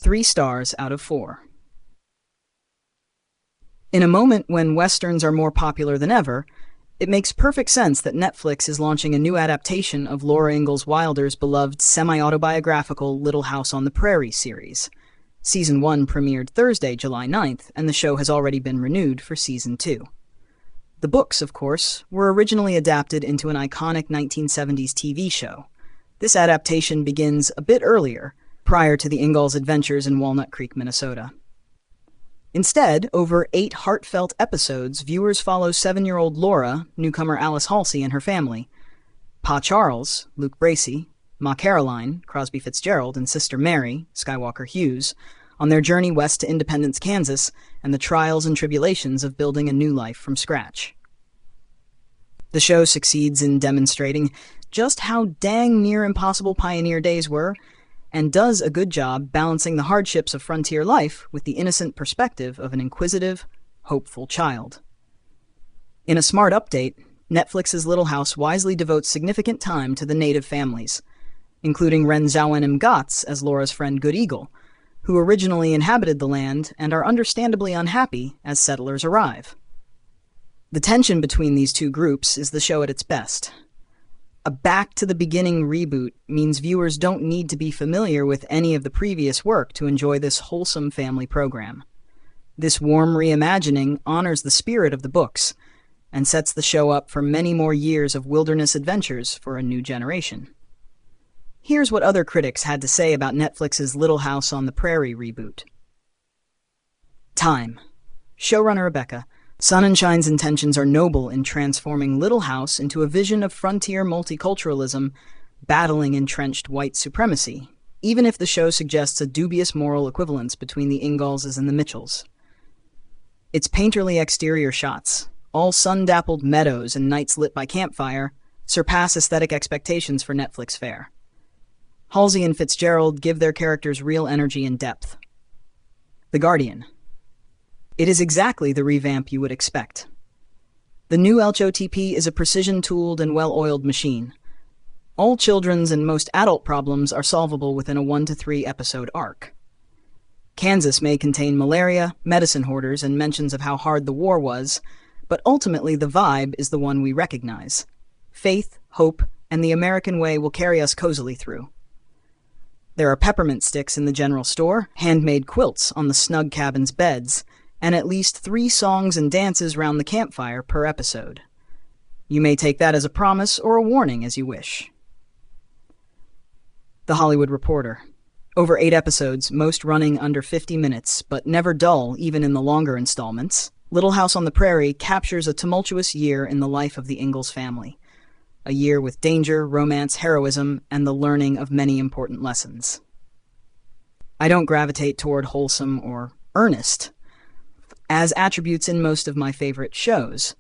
3 stars out of 4. In a moment when Westerns are more popular than ever, it makes perfect sense that Netflix is launching a new adaptation of Laura Ingalls Wilder's beloved semi-autobiographical Little House on the Prairie series. Season 1 premiered Thursday, July 9th, and the show has already been renewed for Season 2. The books, of course, were originally adapted into an iconic 1970s TV show. This adaptation begins a bit earlier, prior to the Ingalls' adventures in Walnut Creek, Minnesota. Instead, over 8 heartfelt episodes, viewers follow 7-year-old Laura, newcomer Alice Halsey, and her family, Pa Charles, Luke Bracey, Ma Caroline, Crosby Fitzgerald, and Sister Mary, Skywalker Hughes, on their journey west to Independence, Kansas, and the trials and tribulations of building a new life from scratch. The show succeeds in demonstrating just how dang near impossible pioneer days were, and does a good job balancing the hardships of frontier life with the innocent perspective of an inquisitive, hopeful child. In a smart update, Netflix's Little House wisely devotes significant time to the native families, including Renzawenem Gotts as Laura's friend Good Eagle, who originally inhabited the land and are understandably unhappy as settlers arrive. The tension between these two groups is the show at its best. A back-to-the-beginning reboot means viewers don't need to be familiar with any of the previous work to enjoy this wholesome family program. This warm reimagining honors the spirit of the books and sets the show up for many more years of wilderness adventures for a new generation. Here's what other critics had to say about Netflix's Little House on the Prairie reboot. Time. Showrunner Rebecca. Sun and Shine's intentions are noble in transforming Little House into a vision of frontier multiculturalism, battling entrenched white supremacy, even if the show suggests a dubious moral equivalence between the Ingallses and the Mitchells. Its painterly exterior shots, all sun-dappled meadows and nights lit by campfire, surpass aesthetic expectations for Netflix fare. Halsey and Fitzgerald give their characters real energy and depth. The Guardian. It is exactly the revamp you would expect. The new LHOTP is a precision-tooled and well-oiled machine. All children's and most adult problems are solvable within a 1 to 3 episode arc. Kansas may contain malaria, medicine hoarders, and mentions of how hard the war was, but ultimately the vibe is the one we recognize. Faith, hope, and the American way will carry us cozily through. There are peppermint sticks in the general store, handmade quilts on the snug cabin's beds, and at least 3 songs and dances round the campfire per episode. You may take that as a promise or a warning as you wish. The Hollywood Reporter. Over 8 episodes, most running under 50 minutes, but never dull even in the longer installments, Little House on the Prairie captures a tumultuous year in the life of the Ingalls family. A year with danger, romance, heroism, and the learning of many important lessons. I don't gravitate toward wholesome or earnest as attributes in most of my favorite shows,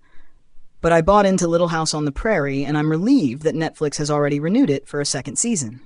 but I bought into Little House on the Prairie, and I'm relieved that Netflix has already renewed it for a 2nd season.